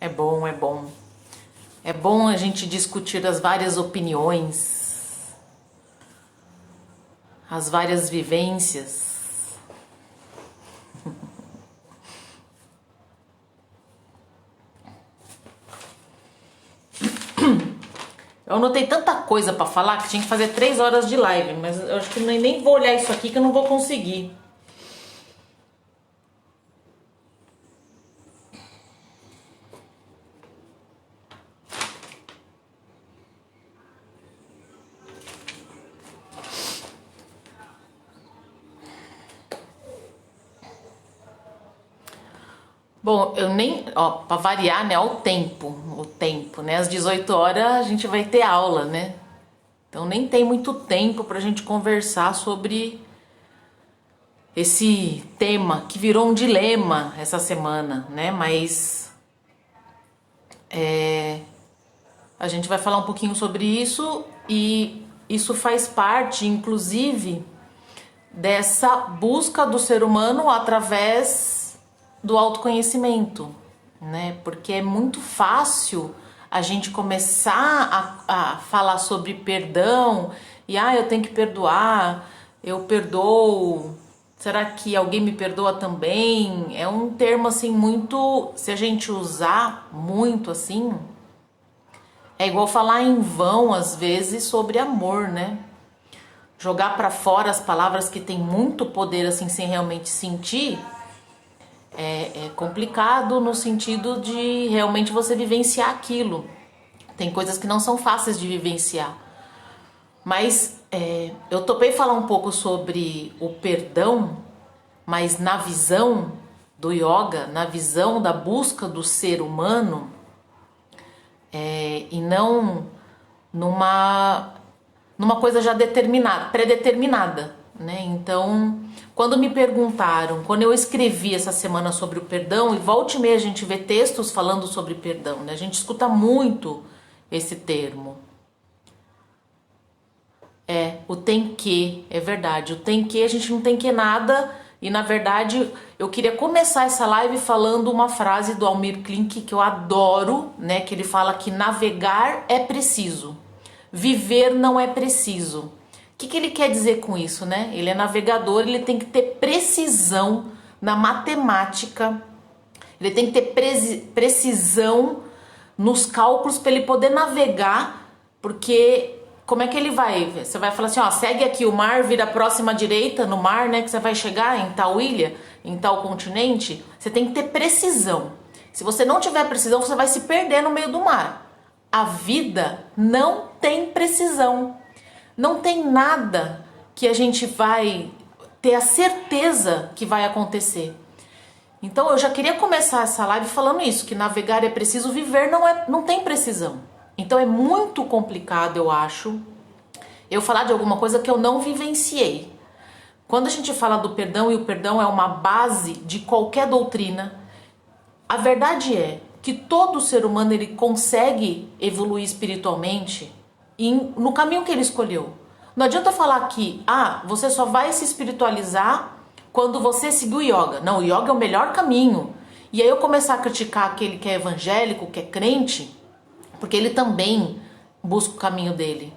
É bom, é bom. É bom a gente discutir as várias opiniões, as várias vivências. Eu anotei tanta coisa pra falar que tinha que fazer 3 horas de live, mas eu acho que nem vou olhar isso aqui que eu não vou conseguir. Bom, eu nem, ó, pra variar, né, o tempo, né, às 18 horas a gente vai ter aula, né, então nem tem muito tempo pra gente conversar sobre esse tema que virou um dilema essa semana, né, mas a gente vai falar um pouquinho sobre isso e isso faz parte, inclusive, dessa busca do ser humano através do autoconhecimento, né? Porque é muito fácil a gente começar a falar sobre perdão e eu tenho que perdoar, eu perdoo, será que alguém me perdoa também? É um termo assim muito, se a gente usar muito assim, é igual falar em vão às vezes sobre amor, né? Jogar pra fora as palavras que têm muito poder assim sem realmente sentir é complicado no sentido de realmente você vivenciar aquilo. Tem coisas que não são fáceis de vivenciar. Mas eu topei falar um pouco sobre o perdão, mas na visão do yoga, na visão da busca do ser humano, e não numa coisa já determinada, pré-determinada, né? Então, quando me perguntaram, quando eu escrevi essa semana sobre o perdão, e volta e meia a gente vê textos falando sobre perdão, né? A gente escuta muito esse termo. O tem que, é verdade. O tem que, a gente não tem que nada. E na verdade, eu queria começar essa live falando uma frase do Almir Klink que eu adoro, né? Que ele fala que navegar é preciso, viver não é preciso. O que ele quer dizer com isso, né? Ele é navegador, ele tem que ter precisão na matemática, ele tem que ter precisão nos cálculos para ele poder navegar, porque como é que ele vai? Você vai falar assim, ó, segue aqui o mar, vira a próxima direita no mar, né, que você vai chegar em tal ilha, em tal continente. Você tem que ter precisão. Se você não tiver precisão, você vai se perder no meio do mar. A vida não tem precisão. Não tem nada que a gente vai ter a certeza que vai acontecer. Então eu já queria começar essa live falando isso, que navegar é preciso, viver não tem precisão. Então é muito complicado, eu acho, eu falar de alguma coisa que eu não vivenciei. Quando a gente fala do perdão, e o perdão é uma base de qualquer doutrina, a verdade é que todo ser humano ele consegue evoluir espiritualmente no caminho que ele escolheu. Não adianta falar que você só vai se espiritualizar quando você seguir o yoga. Não, o yoga é o melhor caminho. E aí eu começar a criticar aquele que é evangélico, que é crente, porque ele também busca o caminho dele.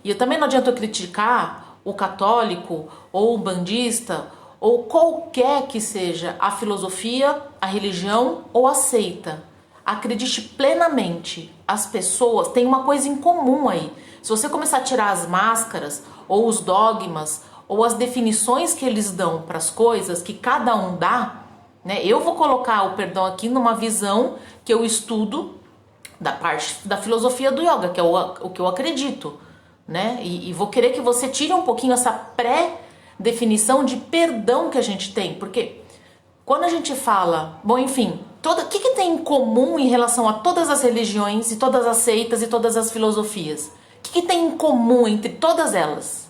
E eu também não adianta eu criticar o católico ou o bandista ou qualquer que seja a filosofia, a religião ou a seita. Acredite plenamente, as pessoas têm uma coisa em comum aí. Se você começar a tirar as máscaras ou os dogmas ou as definições que eles dão para as coisas, que cada um dá, né? Eu vou colocar o perdão aqui numa visão que eu estudo da parte da filosofia do yoga, que é o que eu acredito, né? E vou querer que você tire um pouquinho essa pré-definição de perdão que a gente tem, porque quando a gente fala, bom, enfim, o que tem em comum em relação a todas as religiões e todas as seitas e todas as filosofias? O que tem em comum entre todas elas?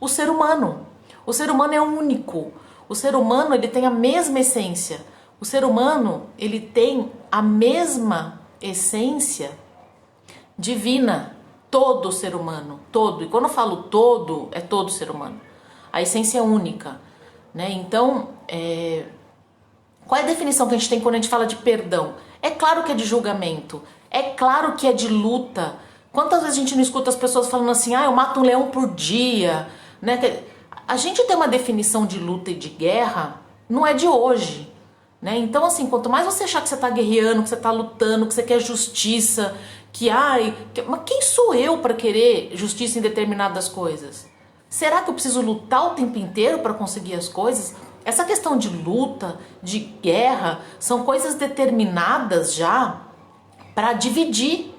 O ser humano. O ser humano é único. O ser humano ele tem a mesma essência. O ser humano ele tem a mesma essência divina. Todo ser humano, todo. E quando eu falo todo, é todo ser humano. A essência é única, né? Então, qual é a definição que a gente tem quando a gente fala de perdão? É claro que é de julgamento, é claro que é de luta. Quantas vezes a gente não escuta as pessoas falando assim, eu mato um leão por dia, né? A gente tem uma definição de luta e de guerra, não é de hoje, né? Então assim, quanto mais você achar que você tá guerreando, que você tá lutando, que você quer justiça, mas quem sou eu para querer justiça em determinadas coisas? Será que eu preciso lutar o tempo inteiro para conseguir as coisas? Essa questão de luta, de guerra, são coisas determinadas já para dividir,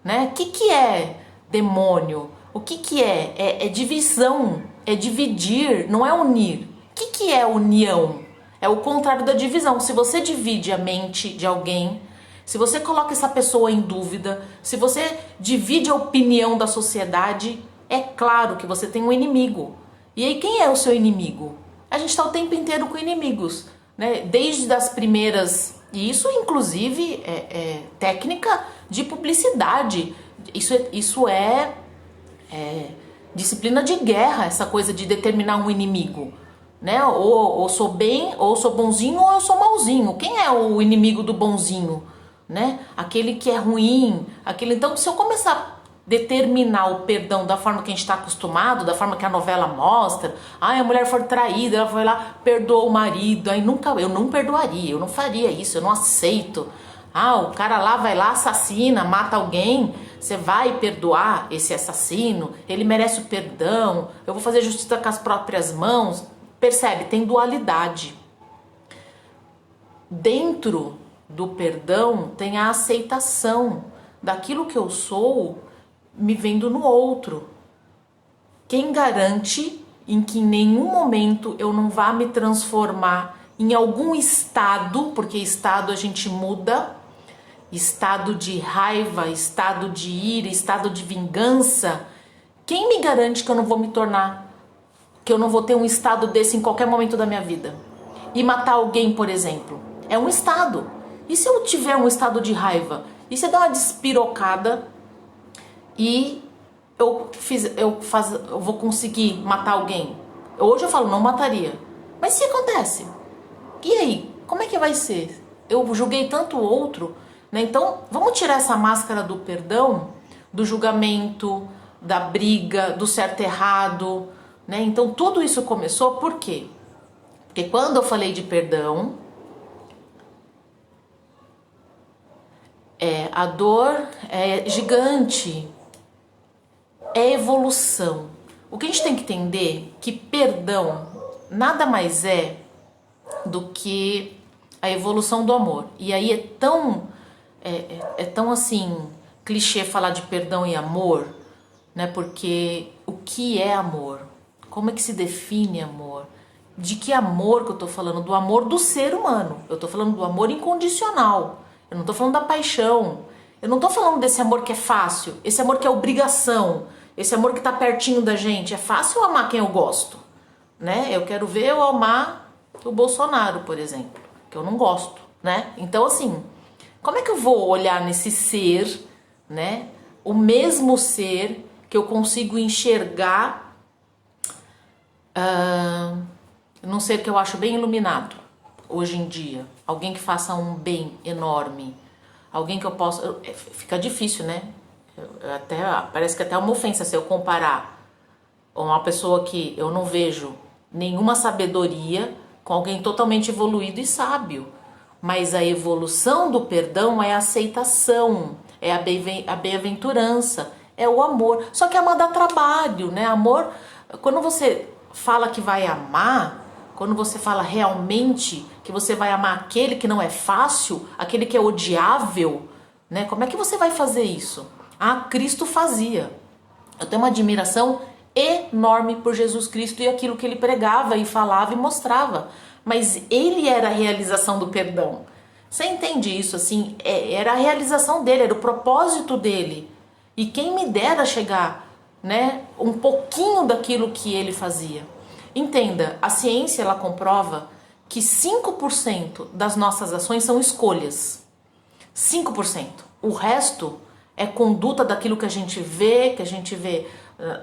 né? O que é demônio? O que é? É divisão, é dividir, não é unir. O que é união? É o contrário da divisão. Se você divide a mente de alguém, se você coloca essa pessoa em dúvida, se você divide a opinião da sociedade, é claro que você tem um inimigo. E aí quem é o seu inimigo? A gente está o tempo inteiro com inimigos, né? Desde as primeiras... E isso, inclusive, é técnica de publicidade. Isso é disciplina de guerra, essa coisa de determinar um inimigo, né? Ou sou bem, ou sou bonzinho, ou eu sou malzinho. Quem é o inimigo do bonzinho, né? Aquele que é ruim, aquele... Então, se eu começar a determinar o perdão da forma que a gente está acostumado, da forma que a novela mostra, a mulher foi traída, ela foi lá, perdoou o marido, eu não perdoaria, eu não faria isso, eu não aceito. O cara lá vai lá, assassina, mata alguém, você vai perdoar esse assassino, ele merece o perdão, eu vou fazer justiça com as próprias mãos. Percebe, tem dualidade. Dentro do perdão tem a aceitação daquilo que eu sou me vendo no outro. Quem garante em que em nenhum momento eu não vá me transformar em algum estado, porque estado a gente muda, estado de raiva, estado de ira, estado de vingança, quem me garante que eu não vou me tornar, que eu não vou ter um estado desse em qualquer momento da minha vida? E matar alguém, por exemplo, é um estado. E se eu tiver um estado de raiva? E se eu der uma despirocada e eu vou conseguir matar alguém? Hoje eu falo, não mataria. Mas se acontece? E aí? Como é que vai ser? Eu julguei tanto o outro, né? Então, vamos tirar essa máscara do perdão, do julgamento, da briga, do certo e errado, né? Então, tudo isso começou por quê? Porque quando eu falei de perdão, a dor é gigante, é evolução. O que a gente tem que entender é que perdão nada mais é do que a evolução do amor. E aí é tão assim clichê falar de perdão e amor, né? Porque o que é amor? Como é que se define amor? De que amor que eu tô falando? Do amor do ser humano. Eu tô falando do amor incondicional. Eu não tô falando da paixão. Eu não tô falando desse amor que é fácil, esse amor que é obrigação, esse amor que tá pertinho da gente. É fácil amar quem eu gosto, né? Eu quero ver eu amar o Bolsonaro, por exemplo, que eu não gosto, né? Então, assim, como é que eu vou olhar nesse ser, né? O mesmo ser que eu consigo enxergar num ser que eu acho bem iluminado hoje em dia. Alguém que faça um bem enorme. Alguém que eu possa... Fica difícil, né? Parece que até é uma ofensa se eu comparar uma pessoa que eu não vejo nenhuma sabedoria com alguém totalmente evoluído e sábio. Mas a evolução do perdão é a aceitação, é a bem-aventurança, é o amor. Só que amar dá trabalho, né? Amor, quando você fala que vai amar, quando você fala realmente que você vai amar aquele que não é fácil, aquele que é odiável, né? Como é que você vai fazer isso? Cristo fazia. Eu tenho uma admiração enorme por Jesus Cristo e aquilo que ele pregava e falava e mostrava. Mas ele era a realização do perdão. Você entende isso? Assim, era a realização dele, era o propósito dele. E quem me dera chegar, né, um pouquinho daquilo que ele fazia. Entenda, a ciência ela comprova que 5% das nossas ações são escolhas. 5%. O resto é conduta daquilo que a gente vê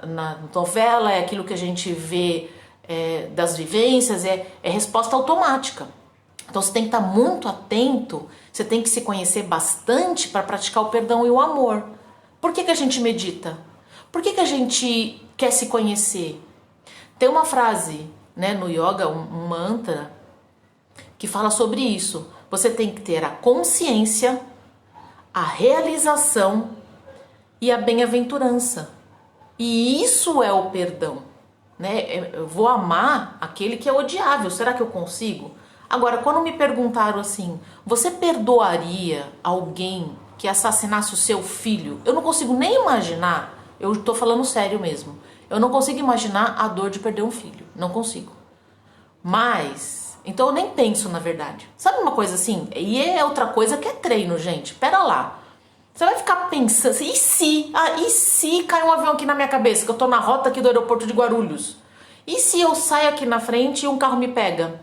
na novela, é aquilo que a gente vê das vivências, é resposta automática. Então você tem que estar muito atento, você tem que se conhecer bastante para praticar o perdão e o amor. Por que a gente medita? Por que a gente quer se conhecer? Tem uma frase, né, no yoga, um mantra, que fala sobre isso. Você tem que ter a consciência, a realização e a bem-aventurança. E isso é o perdão, né? Eu vou amar aquele que é odiável. Será que eu consigo? Agora, quando me perguntaram assim, você perdoaria alguém que assassinasse o seu filho? Eu não consigo nem imaginar, eu tô falando sério mesmo. Eu não consigo imaginar a dor de perder um filho. Não consigo. Mas, então eu nem penso na verdade. Sabe uma coisa assim? E é outra coisa que é treino, gente. Pera lá. Você vai ficar pensando, e se? E se cai um avião aqui na minha cabeça, que eu tô na rota aqui do aeroporto de Guarulhos? E se eu saio aqui na frente e um carro me pega?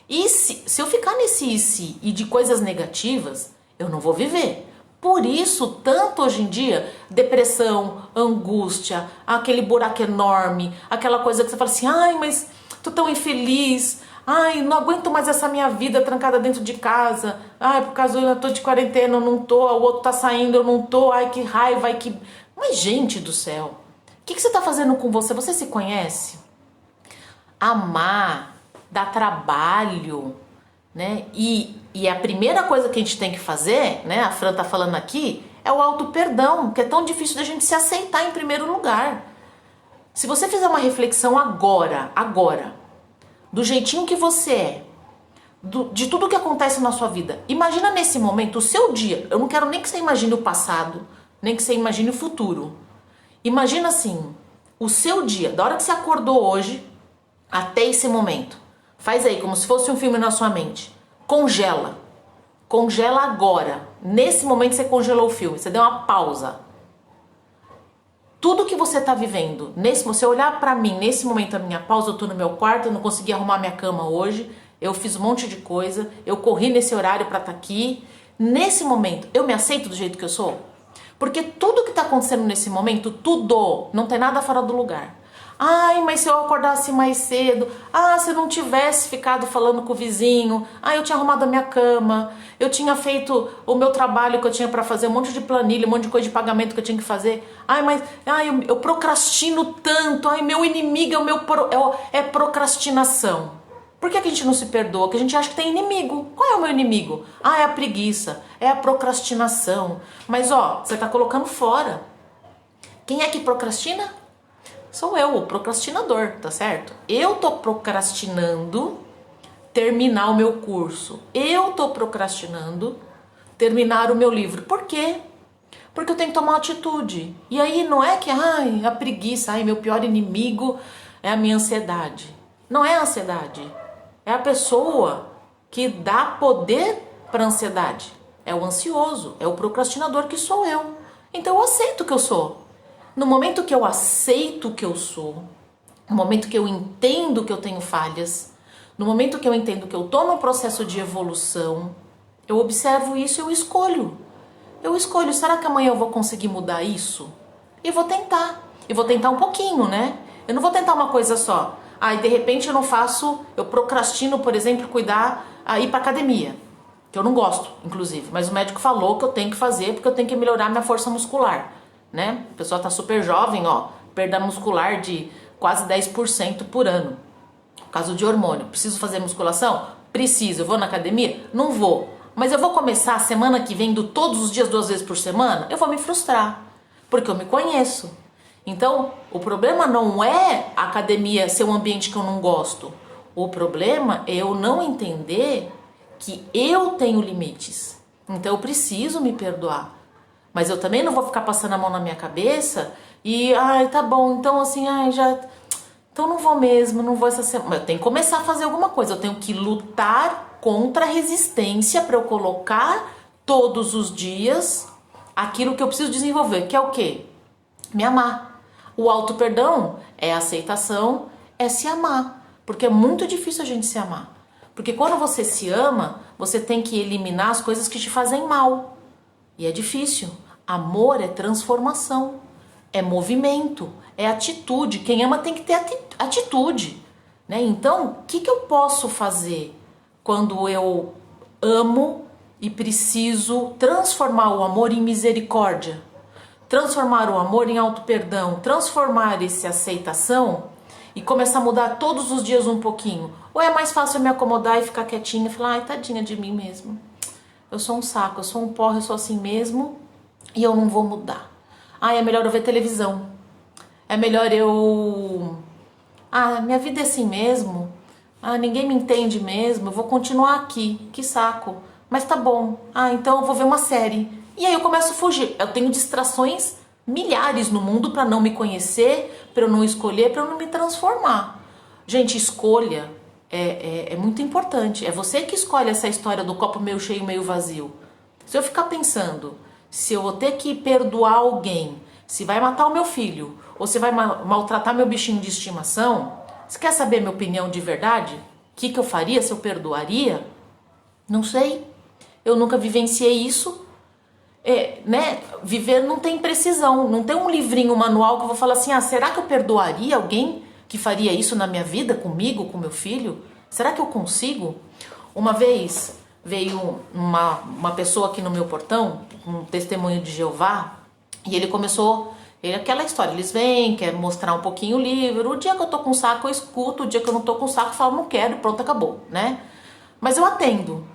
E se eu ficar nesse e se e de coisas negativas, eu não vou viver. Por isso, tanto hoje em dia, depressão, angústia, aquele buraco enorme, aquela coisa que você fala assim, ai, mas tô tão infeliz, ai, não aguento mais essa minha vida trancada dentro de casa, ai, por causa eu tô de quarentena, eu não tô, o outro tá saindo, eu não tô, ai, que raiva, ai, que... Mas, gente do céu, o que você tá fazendo com você? Você se conhece? Amar dá trabalho, né? E a primeira coisa que a gente tem que fazer, né? A Fran tá falando aqui, é o auto-perdão, que é tão difícil da gente se aceitar em primeiro lugar. Se você fizer uma reflexão agora, do jeitinho que você é, de tudo que acontece na sua vida, imagina nesse momento o seu dia. Eu não quero nem que você imagine o passado, nem que você imagine o futuro. Imagina assim, o seu dia, da hora que você acordou hoje até esse momento. Faz aí como se fosse um filme na sua mente. Congela. Congela agora. Nesse momento você congelou o filme, você deu uma pausa. Tudo que você está vivendo, se você olhar para mim, nesse momento da minha pausa, eu estou no meu quarto, eu não consegui arrumar minha cama hoje, eu fiz um monte de coisa, eu corri nesse horário para estar aqui. Nesse momento, eu me aceito do jeito que eu sou? Porque tudo que está acontecendo nesse momento, tudo, não tem nada fora do lugar. Ai, mas se eu acordasse mais cedo, se eu não tivesse ficado falando com o vizinho, eu tinha arrumado a minha cama, eu tinha feito o meu trabalho que eu tinha para fazer, um monte de planilha, um monte de coisa de pagamento que eu tinha que fazer. Eu procrastino tanto, meu inimigo é procrastinação. Por que a gente não se perdoa? Porque a gente acha que tem inimigo. Qual é o meu inimigo? É a preguiça, é a procrastinação. Mas você tá colocando fora. Quem é que procrastina? Sou eu, o procrastinador, tá certo? Eu tô procrastinando terminar o meu curso. Eu tô procrastinando terminar o meu livro. Por quê? Porque eu tenho que tomar uma atitude. E aí não é que, a preguiça, meu pior inimigo é a minha ansiedade. Não é a ansiedade. É a pessoa que dá poder para a ansiedade. É o ansioso, é o procrastinador que sou eu. Então eu aceito que eu sou. No momento que eu aceito que eu sou, no momento que eu entendo que eu tenho falhas, no momento que eu entendo que eu estou num processo de evolução, eu observo isso e eu escolho. Eu escolho, será que amanhã eu vou conseguir mudar isso? E vou tentar. E vou tentar um pouquinho, né? Eu não vou tentar uma coisa só. E de repente eu procrastino, por exemplo, ir pra academia. Que eu não gosto, inclusive. Mas o médico falou que eu tenho que fazer porque eu tenho que melhorar minha força muscular. Né? A pessoa tá super jovem, perda muscular de quase 10% por ano. Por causa de hormônio. Preciso fazer musculação? Preciso. Eu vou na academia? Não vou. Mas eu vou começar a semana que vem, todos os dias, 2 vezes por semana? Eu vou me frustrar. Porque eu me conheço. Então, o problema não é a academia ser um ambiente que eu não gosto. O problema é eu não entender que eu tenho limites. Então, eu preciso me perdoar. Mas eu também não vou ficar passando a mão na minha cabeça e, tá bom, então assim, então não vou mesmo, não vou essa semana. Eu tenho que começar a fazer alguma coisa, eu tenho que lutar contra a resistência para eu colocar todos os dias aquilo que eu preciso desenvolver, que é o quê? Me amar. O auto-perdão é aceitação, é se amar, porque é muito difícil a gente se amar. Porque quando você se ama, você tem que eliminar as coisas que te fazem mal. E é difícil. Amor é transformação, é movimento, é atitude. Quem ama tem que ter atitude, né? Então, o que eu posso fazer quando eu amo e preciso transformar o amor em misericórdia, transformar o amor em auto-perdão, transformar essa aceitação e começar a mudar todos os dias um pouquinho? Ou é mais fácil eu me acomodar e ficar quietinha e falar, ai, tadinha de mim mesmo. Eu sou um saco, eu sou um porre, eu sou assim mesmo e eu não vou mudar. Ai, é melhor eu ver televisão. É melhor eu... Ah, minha vida é assim mesmo. Ah, ninguém me entende mesmo. Eu vou continuar aqui. Que saco. Mas tá bom. Ah, então eu vou ver uma série. E aí eu começo a fugir. Eu tenho distrações milhares no mundo para não me conhecer, para eu não escolher, para eu não me transformar. Gente, escolha é muito importante. É você que escolhe essa história do copo meio cheio, meio vazio. Se eu ficar pensando, se eu vou ter que perdoar alguém, se vai matar o meu filho, ou se vai maltratar meu bichinho de estimação, você quer saber minha opinião de verdade? O que eu faria, se eu perdoaria? Não sei. Eu nunca vivenciei isso. Né? Viver não tem precisão, não tem um livrinho, um manual que eu vou falar assim, ah, será que eu perdoaria alguém que faria isso na minha vida, comigo, com meu filho? Será que eu consigo? Uma vez veio uma pessoa aqui no meu portão, um testemunho de Jeová, e ele começou, aquela história, eles vêm, quer mostrar um pouquinho o livro, o dia que eu tô com saco eu escuto, o dia que eu não tô com saco eu falo, não quero, pronto, acabou, né? Mas eu atendo.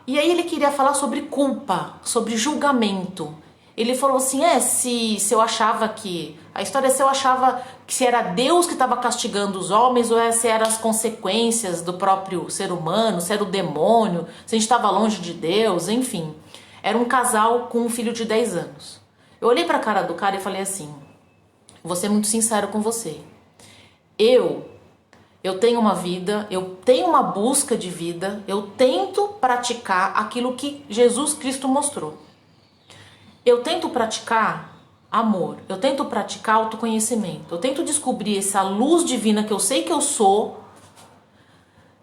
E aí ele queria falar sobre culpa, sobre julgamento. Ele falou assim, se eu achava que... A história é se eu achava que se era Deus que estava castigando os homens ou se eram as consequências do próprio ser humano, se era o demônio, se a gente estava longe de Deus, enfim. Era um casal com um filho de 10 anos. Eu olhei para a cara do cara e falei assim, vou ser muito sincero com você. Eu tenho uma vida, eu tenho uma busca de vida, eu tento praticar aquilo que Jesus Cristo mostrou. Eu tento praticar amor, eu tento praticar autoconhecimento, eu tento descobrir essa luz divina que eu sei que eu sou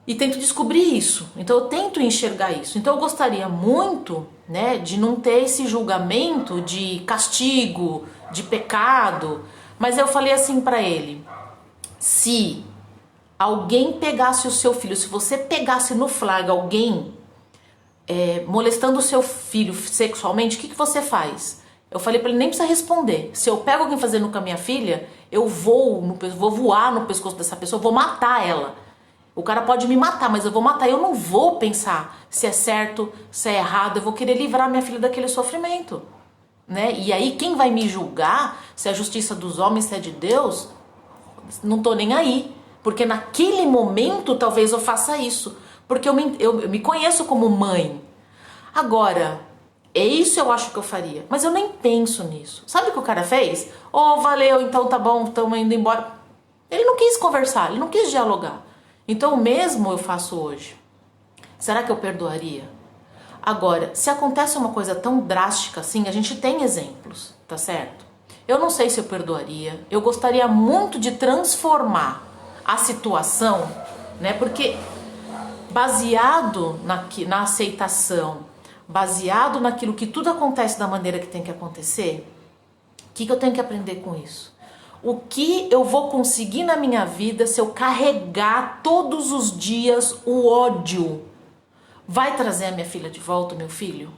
e tento descobrir isso. Então eu tento enxergar isso. Então eu gostaria muito, né, de não ter esse julgamento de castigo, de pecado, mas eu falei assim para ele, se alguém pegasse o seu filho, se você pegasse no flagra alguém molestando o seu filho sexualmente, o que você faz? Eu falei pra ele, nem precisa responder. Se eu pego alguém fazendo com a minha filha, eu vou voar no pescoço dessa pessoa, eu vou matar ela. O cara pode me matar, mas eu vou matar. Eu não vou pensar se é certo, se é errado. Eu vou querer livrar minha filha daquele sofrimento, né? E aí quem vai me julgar, se é a justiça dos homens, se é de Deus, não tô nem aí. Porque naquele momento talvez eu faça isso. Porque eu me conheço como mãe. Agora, isso eu acho que eu faria. Mas eu nem penso nisso. Sabe o que o cara fez? Oh, valeu, então tá bom, estamos indo embora. Ele não quis conversar, ele não quis dialogar. Então o mesmo eu faço hoje. Será que eu perdoaria? Agora, se acontece uma coisa tão drástica assim, a gente tem exemplos, tá certo? Eu não sei se eu perdoaria. Eu gostaria muito de transformar a situação, né? Porque baseado na aceitação, baseado naquilo que tudo acontece da maneira que tem que acontecer, o que eu tenho que aprender com isso? O que eu vou conseguir na minha vida se eu carregar todos os dias o ódio? Vai trazer a minha filha de volta, o meu filho?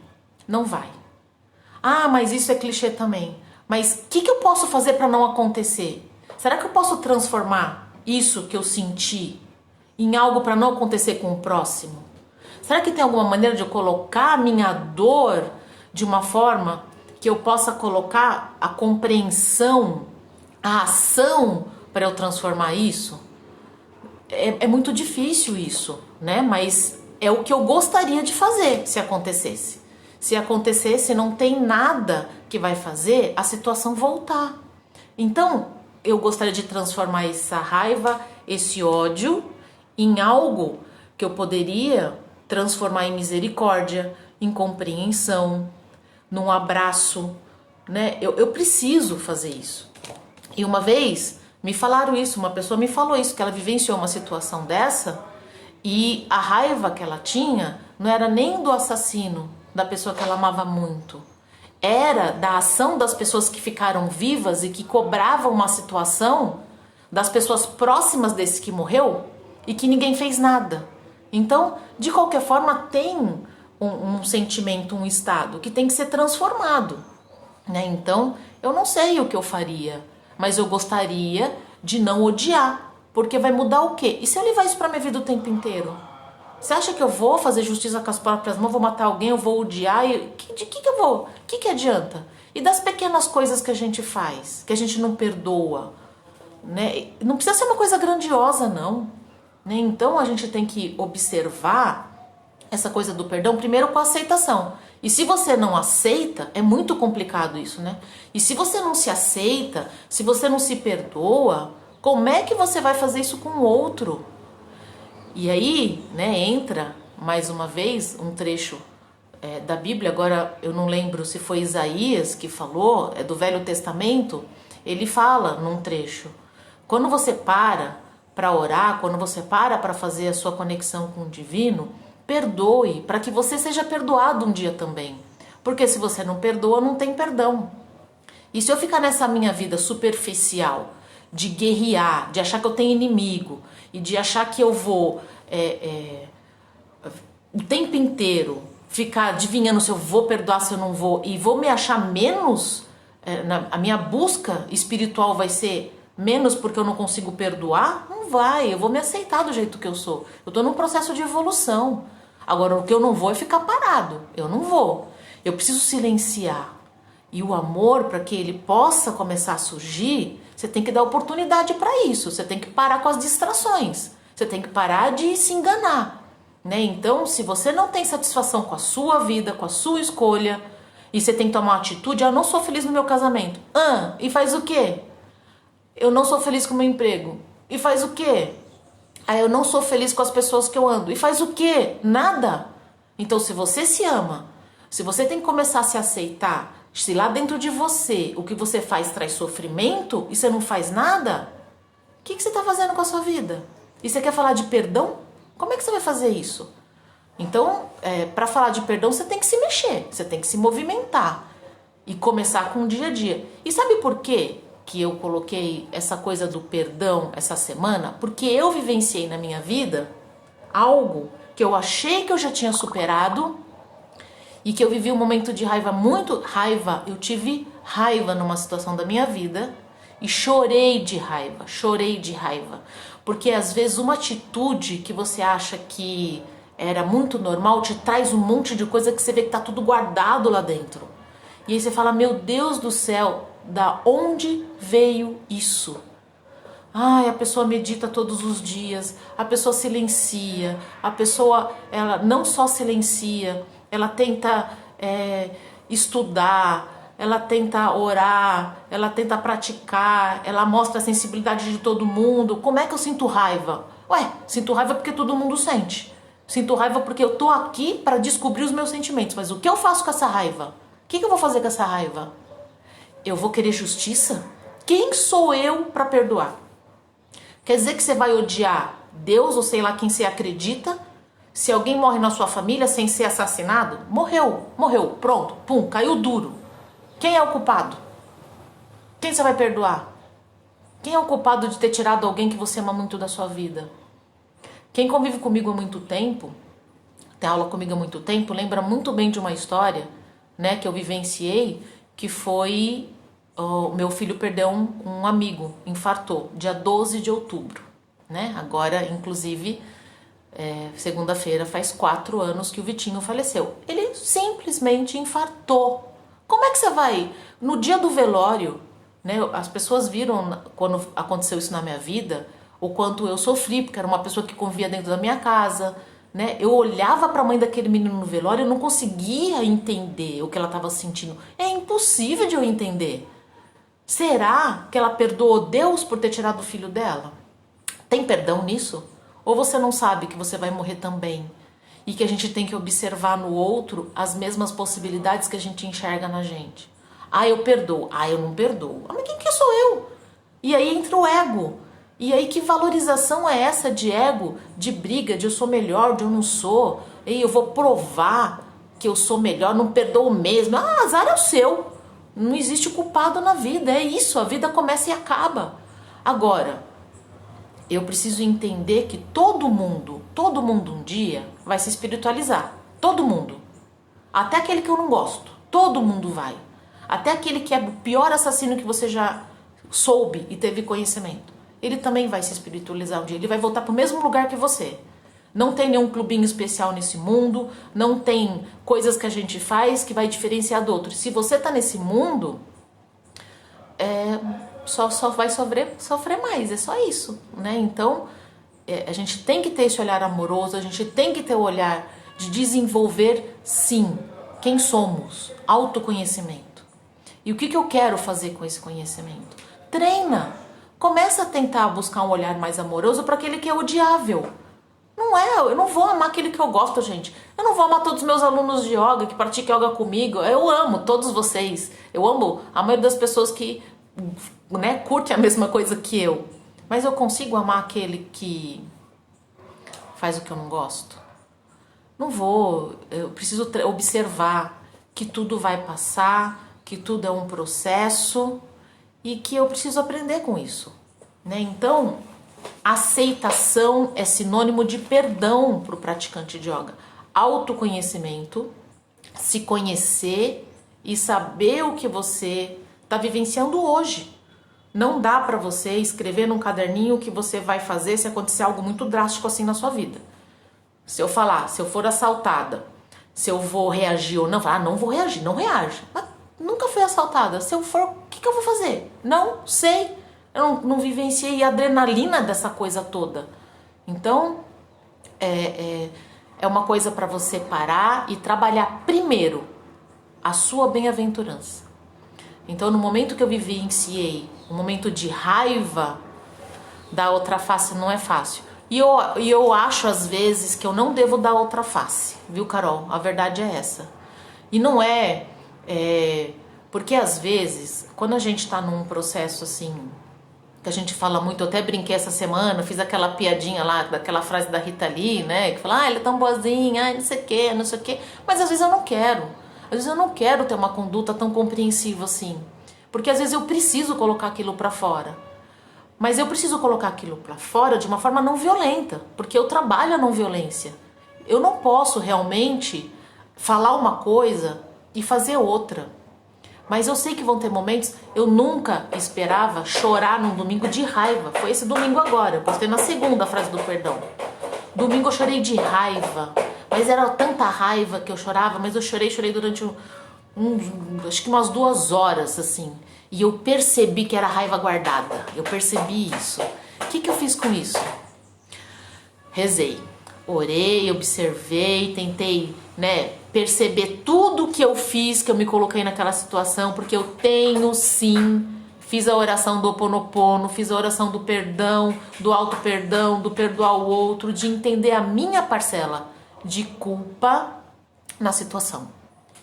Não vai. Ah, mas isso é clichê também. Mas o que eu posso fazer para não acontecer? Será que eu posso transformar isso que eu senti em algo para não acontecer com o próximo? Será que tem alguma maneira de eu colocar a minha dor de uma forma que eu possa colocar a compreensão, a ação para eu transformar isso? É muito difícil isso, né? Mas é o que eu gostaria de fazer se acontecesse. Se acontecesse, não tem nada que vai fazer a situação voltar. Então, eu gostaria de transformar essa raiva, esse ódio, em algo que eu poderia transformar em misericórdia, em compreensão, num abraço, né? Eu preciso fazer isso. E uma vez me falaram isso, uma pessoa me falou isso, que ela vivenciou uma situação dessa e a raiva que ela tinha não era nem do assassino, da pessoa que ela amava muito. Era da ação das pessoas que ficaram vivas e que cobravam uma situação das pessoas próximas desse que morreu e que ninguém fez nada. Então, de qualquer forma, tem um sentimento, um estado que tem que ser transformado, né? Então, eu não sei o que eu faria, mas eu gostaria de não odiar, porque vai mudar o quê? E se eu levar isso pra minha vida o tempo inteiro? Você acha que eu vou fazer justiça com as próprias mãos, vou matar alguém, eu vou odiar? De que eu vou? O que adianta? E das pequenas coisas que a gente faz, que a gente não perdoa, né? Não precisa ser uma coisa grandiosa, não, né? Então a gente tem que observar essa coisa do perdão primeiro com a aceitação. E se você não aceita, é muito complicado isso, né? E se você não se aceita, se você não se perdoa, como é que você vai fazer isso com o outro? E aí, né, entra mais uma vez um trecho da Bíblia, agora eu não lembro se foi Isaías que falou, é do Velho Testamento, ele fala num trecho, quando você para orar, quando você para fazer a sua conexão com o divino, perdoe, para que você seja perdoado um dia também. Porque se você não perdoa, não tem perdão. E se eu ficar nessa minha vida superficial, de guerrear, de achar que eu tenho inimigo, e de achar que eu vou o tempo inteiro ficar adivinhando se eu vou perdoar, se eu não vou, e vou me achar menos, a minha busca espiritual vai ser menos porque eu não consigo perdoar, não vai, eu vou me aceitar do jeito que eu sou. Eu estou num processo de evolução. Agora, o que eu não vou é ficar parado, eu não vou. Eu preciso silenciar. E o amor, para que ele possa começar a surgir, você tem que dar oportunidade para isso, você tem que parar com as distrações, você tem que parar de se enganar, né? Então, se você não tem satisfação com a sua vida, com a sua escolha, e você tem que tomar uma atitude, eu não sou feliz no meu casamento. E faz o quê? Eu não sou feliz com o meu emprego. E faz o quê? Eu não sou feliz com as pessoas que eu ando. E faz o quê? Nada. Então, se você se ama, se você tem que começar a se aceitar, se lá dentro de você o que você faz traz sofrimento e você não faz nada, o que você está fazendo com a sua vida? E você quer falar de perdão? Como é que você vai fazer isso? Então, para falar de perdão, você tem que se mexer, você tem que se movimentar e começar com o dia a dia. E sabe por quê que eu coloquei essa coisa do perdão essa semana? Porque eu vivenciei na minha vida algo que eu achei que eu já tinha superado e que eu vivi um momento de raiva, eu tive raiva numa situação da minha vida e chorei de raiva, porque às vezes uma atitude que você acha que era muito normal te traz um monte de coisa que você vê que tá tudo guardado lá dentro. E aí você fala, meu Deus do céu, da onde veio isso? A pessoa medita todos os dias, a pessoa silencia, a pessoa ela não só silencia, ela tenta estudar, ela tenta orar, ela tenta praticar, ela mostra a sensibilidade de todo mundo. Como é que eu sinto raiva? Sinto raiva porque todo mundo sente. Sinto raiva porque eu tô aqui para descobrir os meus sentimentos. Mas o que eu faço com essa raiva? O que eu vou fazer com essa raiva? Eu vou querer justiça? Quem sou eu para perdoar? Quer dizer que você vai odiar Deus ou sei lá quem você acredita? Se alguém morre na sua família sem ser assassinado, morreu, pronto, pum, caiu duro. Quem é o culpado? Quem você vai perdoar? Quem é o culpado de ter tirado alguém que você ama muito da sua vida? Quem convive comigo há muito tempo, tem aula comigo há muito tempo, lembra muito bem de uma história, né, que eu vivenciei, que foi o meu filho perdeu um amigo, infartou, dia 12 de outubro, né? Agora, inclusive, segunda-feira faz 4 anos que o Vitinho faleceu. Ele simplesmente infartou. Como é que você vai, no dia do velório, né? As pessoas viram, quando aconteceu isso na minha vida, o quanto eu sofri, porque era uma pessoa que convivia dentro da minha casa, né? Eu olhava para a mãe daquele menino no velório, eu não conseguia entender o que ela estava sentindo. É impossível de eu entender. Será que ela perdoou Deus por ter tirado o filho dela? Tem perdão nisso? Ou você não sabe que você vai morrer também? E que a gente tem que observar no outro as mesmas possibilidades que a gente enxerga na gente. Eu perdoo. Eu não perdoo. Mas quem que sou eu? E aí entra o ego. E aí que valorização é essa de ego, de briga, de eu sou melhor, de eu não sou? E eu vou provar que eu sou melhor, não perdoo mesmo. Azar é o seu. Não existe culpado na vida, é isso, a vida começa e acaba. Agora, eu preciso entender que todo mundo um dia vai se espiritualizar. Todo mundo. Até aquele que eu não gosto. Todo mundo vai. Até aquele que é o pior assassino que você já soube e teve conhecimento. Ele também vai se espiritualizar um dia. Ele vai voltar para o mesmo lugar que você. Não tem nenhum clubinho especial nesse mundo. Não tem coisas que a gente faz que vai diferenciar do outro. Se você tá nesse mundo, só vai sofrer mais. É só isso, né? Então, a gente tem que ter esse olhar amoroso. A gente tem que ter o olhar de desenvolver, sim, quem somos. Autoconhecimento. E o que eu quero fazer com esse conhecimento? Treina. Começa a tentar buscar um olhar mais amoroso para aquele que é odiável. Não é, eu não vou amar aquele que eu gosto, gente. Eu não vou amar todos os meus alunos de yoga que praticam yoga comigo. Eu amo todos vocês. Eu amo a maioria das pessoas que, né, curtem a mesma coisa que eu. Mas eu consigo amar aquele que faz o que eu não gosto? Não vou. Eu preciso observar que tudo vai passar, que tudo é um processo e que eu preciso aprender com isso, né? Então, aceitação é sinônimo de perdão para o praticante de yoga. Autoconhecimento, se conhecer e saber o que você está vivenciando hoje. Não dá para você escrever num caderninho o que você vai fazer se acontecer algo muito drástico assim na sua vida. Se eu falar, se eu for assaltada, se eu vou reagir ou não, não vou reagir, não reage. Mas nunca fui assaltada. Se eu for, o que eu vou fazer? Não sei. Eu não vivenciei a adrenalina dessa coisa toda. Então, é uma coisa para você parar e trabalhar primeiro a sua bem-aventurança. Então, no momento que eu vivenciei um momento de raiva, dar outra face não é fácil. E eu acho, às vezes, que eu não devo dar outra face. Viu, Carol? A verdade é essa. E não porque, às vezes, quando a gente tá num processo assim, que a gente fala muito, eu até brinquei essa semana, fiz aquela piadinha lá, daquela frase da Rita Lee, né? Que fala, ela é tão boazinha, não sei o quê, não sei o quê. Mas às vezes eu não quero. Às vezes eu não quero ter uma conduta tão compreensiva assim. Porque às vezes eu preciso colocar aquilo pra fora. Mas eu preciso colocar aquilo pra fora de uma forma não violenta. Porque eu trabalho a não violência. Eu não posso realmente falar uma coisa e fazer outra. Mas eu sei que vão ter momentos, eu nunca esperava chorar num domingo de raiva. Foi esse domingo agora, eu postei na segunda a frase do perdão. Domingo eu chorei de raiva, mas era tanta raiva que eu chorava, mas eu chorei durante acho que umas 2 horas, assim. E eu percebi que era raiva guardada, eu percebi isso. O que eu fiz com isso? Rezei, orei, observei, tentei, né, perceber tudo que eu fiz, que eu me coloquei naquela situação, porque eu tenho sim, fiz a oração do Ho Oponopono, fiz a oração do perdão, do auto-perdão, do perdoar o outro, de entender a minha parcela de culpa na situação.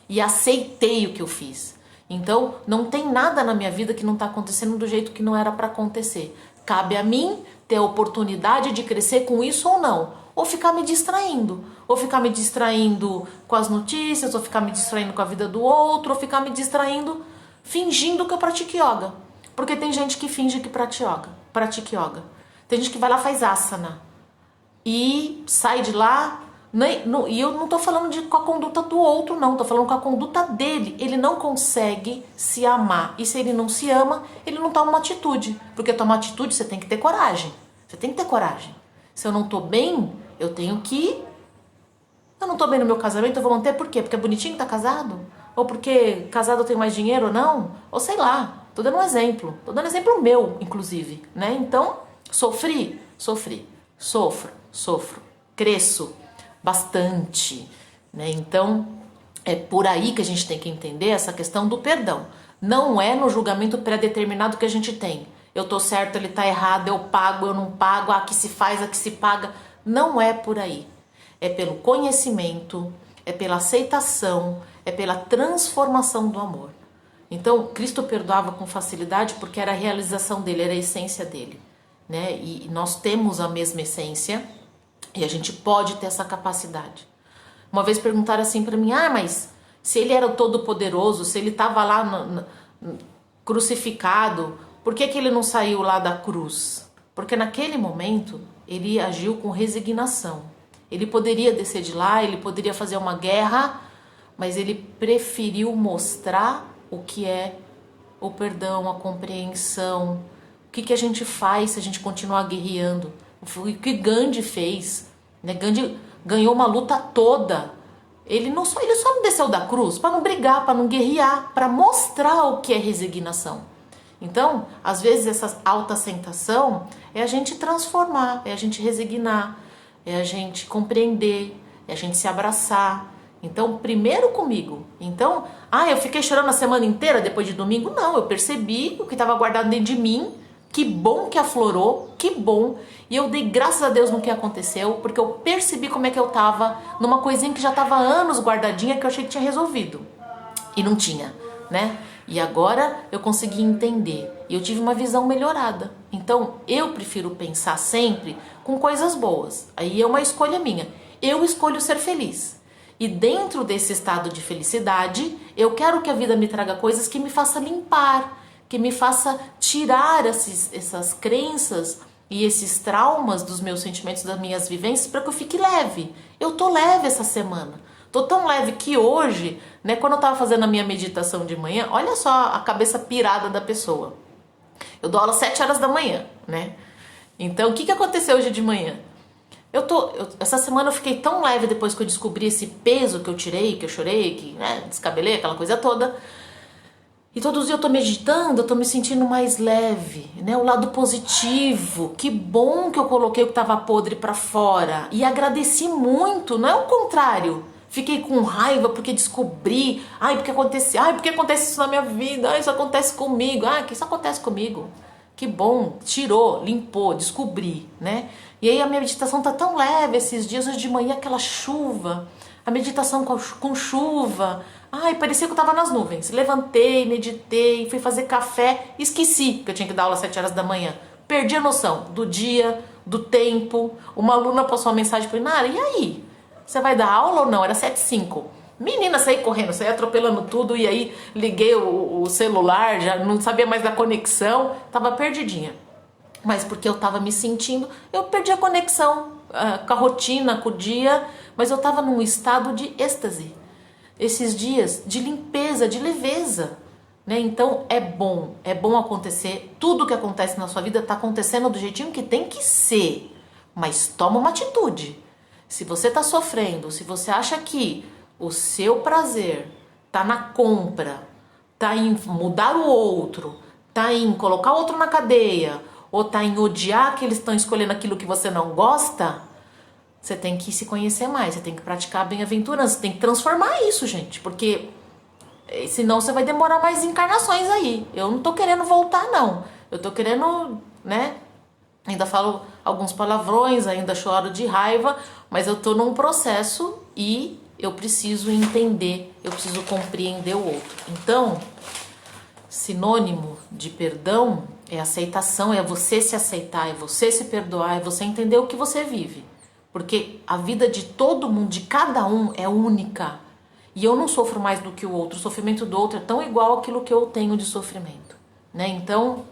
E aceitei o que eu fiz. Então, não tem nada na minha vida que não está acontecendo do jeito que não era para acontecer. Cabe a mim ter a oportunidade de crescer com isso ou não. Ou ficar me distraindo. Ou ficar me distraindo com as notícias, ou ficar me distraindo com a vida do outro, ou ficar me distraindo fingindo que eu pratico yoga. Porque tem gente que finge que pratica yoga. Tem gente que vai lá e faz asana. E sai de lá. E eu não tô falando com a conduta do outro, não. Tô falando com a conduta dele. Ele não consegue se amar. E se ele não se ama, ele não toma uma atitude. Porque tomar atitude, você tem que ter coragem. Você tem que ter coragem. Se eu não tô bem, eu tenho que... Eu não tô bem no meu casamento, eu vou manter por quê? Porque é bonitinho que tá casado? Ou porque casado eu tenho mais dinheiro ou não? Ou sei lá. Tô dando um exemplo. Tô dando exemplo meu, inclusive, né? Então, sofri. Sofro. Cresço bastante, né? Então, é por aí que a gente tem que entender essa questão do perdão. Não é no julgamento pré-determinado que a gente tem. Eu tô certo, ele tá errado, eu pago, eu não pago, aqui se faz, aqui se paga. Não é por aí. É pelo conhecimento, é pela aceitação, é pela transformação do amor. Então, Cristo perdoava com facilidade porque era a realização dele, era a essência dele, né? E nós temos a mesma essência e a gente pode ter essa capacidade. Uma vez perguntaram assim para mim, mas se ele era o todo-poderoso, se ele estava lá crucificado, por que ele não saiu lá da cruz? Porque naquele momento ele agiu com resignação. Ele poderia descer de lá, ele poderia fazer uma guerra, mas ele preferiu mostrar o que é o perdão, a compreensão. O que a gente faz se a gente continuar guerreando? O que Gandhi fez, né? Gandhi ganhou uma luta toda. Ele só não desceu da cruz para não brigar, para não guerrear, para mostrar o que é resignação. Então, às vezes essa autoaceitação é a gente transformar, é a gente resignar, é a gente compreender, é a gente se abraçar. Então, primeiro comigo. Então, eu fiquei chorando a semana inteira depois de domingo? Não, eu percebi o que estava guardado dentro de mim. Que bom que aflorou, que bom. E eu dei graças a Deus no que aconteceu, porque eu percebi como é que eu tava numa coisinha que já tava há anos guardadinha, que eu achei que tinha resolvido. E não tinha, né? E agora eu consegui entender. E eu tive uma visão melhorada. Então, eu prefiro pensar sempre com coisas boas. Aí é uma escolha minha. Eu escolho ser feliz. E dentro desse estado de felicidade, eu quero que a vida me traga coisas que me façam limpar, que me faça tirar essas crenças e esses traumas dos meus sentimentos, das minhas vivências, para que eu fique leve. Eu tô leve essa semana. Tô tão leve que hoje, né, quando eu tava fazendo a minha meditação de manhã, olha só a cabeça pirada da pessoa. Eu dou aula às 7 horas da manhã, né? Então, o que aconteceu hoje de manhã? Essa semana eu fiquei tão leve depois que eu descobri esse peso que eu tirei, que eu chorei, que, né, descabelei, aquela coisa toda. E todos os dias eu tô meditando, eu tô me sentindo mais leve, né? O lado positivo. Que bom que eu coloquei o que tava podre pra fora. E agradeci muito, não é o contrário. Fiquei com raiva porque descobri. Porque acontece isso na minha vida. Isso acontece comigo. Que isso acontece comigo. Que bom, tirou, limpou, descobri, né? E aí a minha meditação tá tão leve esses dias. Hoje de manhã aquela chuva. A meditação com chuva. Parecia que eu tava nas nuvens. Levantei, meditei, fui fazer café. Esqueci que eu tinha que dar aula às 7 horas da manhã. Perdi a noção do dia, do tempo. Uma aluna passou uma mensagem para mim: Nara, e aí? Você vai dar aula ou não? Era 7h05. Menina, saí correndo, saí atropelando tudo. E aí liguei o celular, já não sabia mais da conexão. Tava perdidinha. Mas porque eu tava me sentindo, eu perdi a conexão com a rotina, com o dia. Mas eu tava num estado de êxtase. Esses dias de limpeza, de leveza, né? Então é bom acontecer. Tudo que acontece na sua vida está acontecendo do jeitinho que tem que ser, mas toma uma atitude. Se você está sofrendo, se você acha que o seu prazer está na compra, está em mudar o outro, está em colocar o outro na cadeia, ou está em odiar que eles estão escolhendo aquilo que você não gosta, você tem que se conhecer mais, você tem que praticar a bem-aventurança, você tem que transformar isso, gente, porque senão você vai demorar mais encarnações aí. Eu não tô querendo voltar, não. Eu tô querendo, né? Ainda falo alguns palavrões, ainda choro de raiva, mas eu tô num processo e eu preciso entender, eu preciso compreender o outro. Então, sinônimo de perdão é aceitação, é você se aceitar, é você se perdoar, é você entender o que você vive. Porque a vida de todo mundo, de cada um, é única. E eu não sofro mais do que o outro. O sofrimento do outro é tão igual àquilo que eu tenho de sofrimento, né? Então,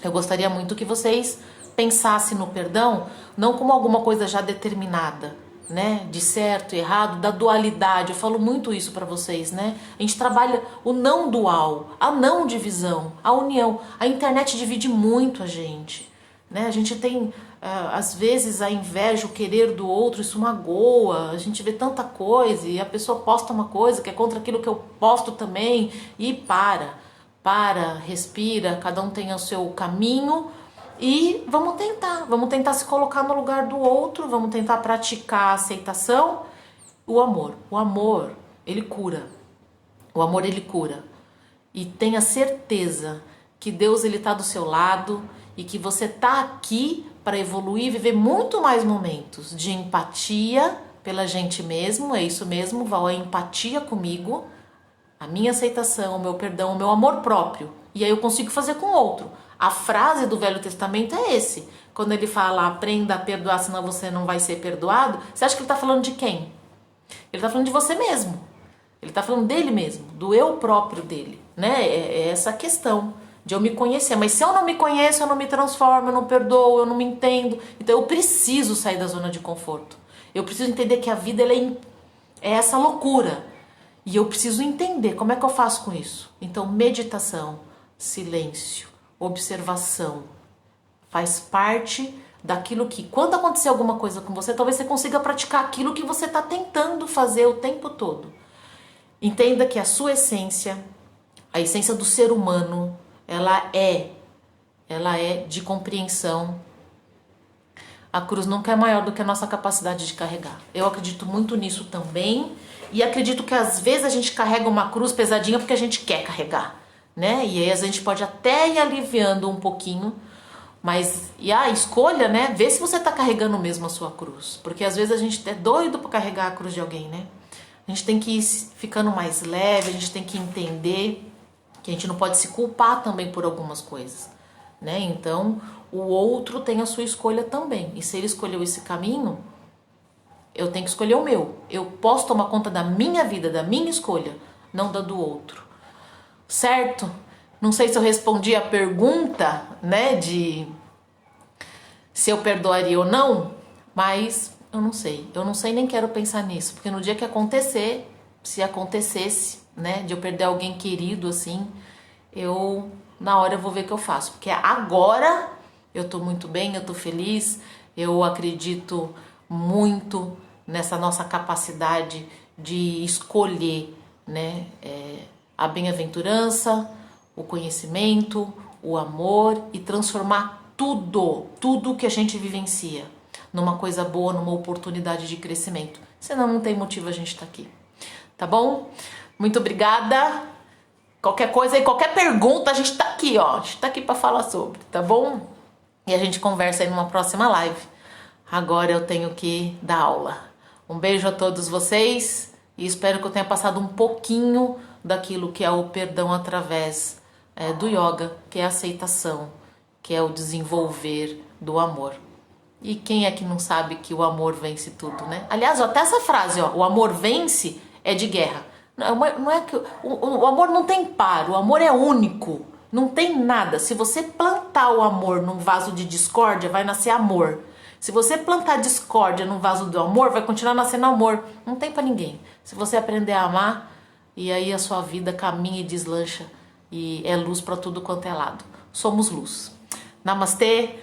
eu gostaria muito que vocês pensassem no perdão não como alguma coisa já determinada, né? De certo e errado, da dualidade. Eu falo muito isso para vocês, né? A gente trabalha o não dual, a não divisão, a união. A internet divide muito a gente, né? A gente tem... às vezes a inveja, o querer do outro, isso magoa, a gente vê tanta coisa e a pessoa posta uma coisa que é contra aquilo que eu posto também e para, respira, cada um tem o seu caminho e vamos tentar se colocar no lugar do outro, vamos tentar praticar a aceitação, o amor, ele cura, e tenha certeza que Deus ele tá do seu lado e que você tá aqui para evoluir e viver muito mais momentos de empatia pela gente mesmo, é isso mesmo, Val, a empatia comigo, a minha aceitação, o meu perdão, o meu amor próprio. E aí eu consigo fazer com o outro. A frase do Velho Testamento é esse. Quando ele fala, aprenda a perdoar, senão você não vai ser perdoado, você acha que ele está falando de quem? Ele está falando de você mesmo. Ele está falando dele mesmo, do eu próprio dele, né? É essa a questão. de eu me conhecer. Mas se eu não me conheço, eu não me transformo, eu não perdoo, eu não me entendo. Então eu preciso sair da zona de conforto. Eu preciso entender que a vida ela é essa loucura. E eu preciso entender como é que eu faço com isso. Então meditação, silêncio, observação, faz parte daquilo que, quando acontecer alguma coisa com você, talvez você consiga praticar aquilo que você está tentando fazer o tempo todo. Entenda que a sua essência, a essência do ser humano, ela é de compreensão. A cruz nunca é maior do que a nossa capacidade de carregar. Eu acredito muito nisso também. E acredito que às vezes a gente carrega uma cruz pesadinha porque a gente quer carregar, né? E aí a gente pode até ir aliviando um pouquinho. Mas, e a escolha, né? Vê se você tá carregando mesmo a sua cruz. Porque às vezes a gente é doido pra carregar a cruz de alguém, né? A gente tem que ir ficando mais leve, a gente tem que entender que a gente não pode se culpar também por algumas coisas, né? Então, o outro tem a sua escolha também. E se ele escolheu esse caminho, eu tenho que escolher o meu. Eu posso tomar conta da minha vida, da minha escolha, não da do outro. Certo? Não sei se eu respondi a pergunta, né, de se eu perdoaria ou não, mas eu não sei. Eu não sei nem quero pensar nisso, porque no dia que acontecer, se acontecesse, né, de eu perder alguém querido assim, na hora eu vou ver o que eu faço. Porque agora eu tô muito bem, eu tô feliz, eu acredito muito nessa nossa capacidade de escolher, né, a bem-aventurança, o conhecimento, o amor e transformar tudo que a gente vivencia numa coisa boa, numa oportunidade de crescimento. Senão não tem motivo a gente estar aqui. Tá bom? Muito obrigada. Qualquer coisa e qualquer pergunta, a gente tá aqui, ó. A gente tá aqui para falar sobre, tá bom? E a gente conversa aí numa próxima live. Agora eu tenho que dar aula. Um beijo a todos vocês e espero que eu tenha passado um pouquinho daquilo que é o perdão através do yoga, que é a aceitação, que é o desenvolver do amor. E quem é que não sabe que o amor vence tudo, né? Aliás, até essa frase, ó, o amor vence é de guerra. Não é que o amor não tem par, o amor é único, não tem nada. Se você plantar o amor num vaso de discórdia, vai nascer amor. Se você plantar discórdia num vaso do amor, vai continuar nascendo amor. Não tem pra ninguém. Se você aprender a amar, e aí a sua vida caminha e deslancha e é luz pra tudo quanto é lado. Somos luz. Namastê.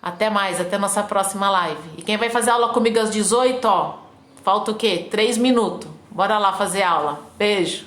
Até mais, até nossa próxima live. E quem vai fazer aula comigo às 18, ó, falta o quê? 3 minutos. Bora lá fazer aula. Beijo.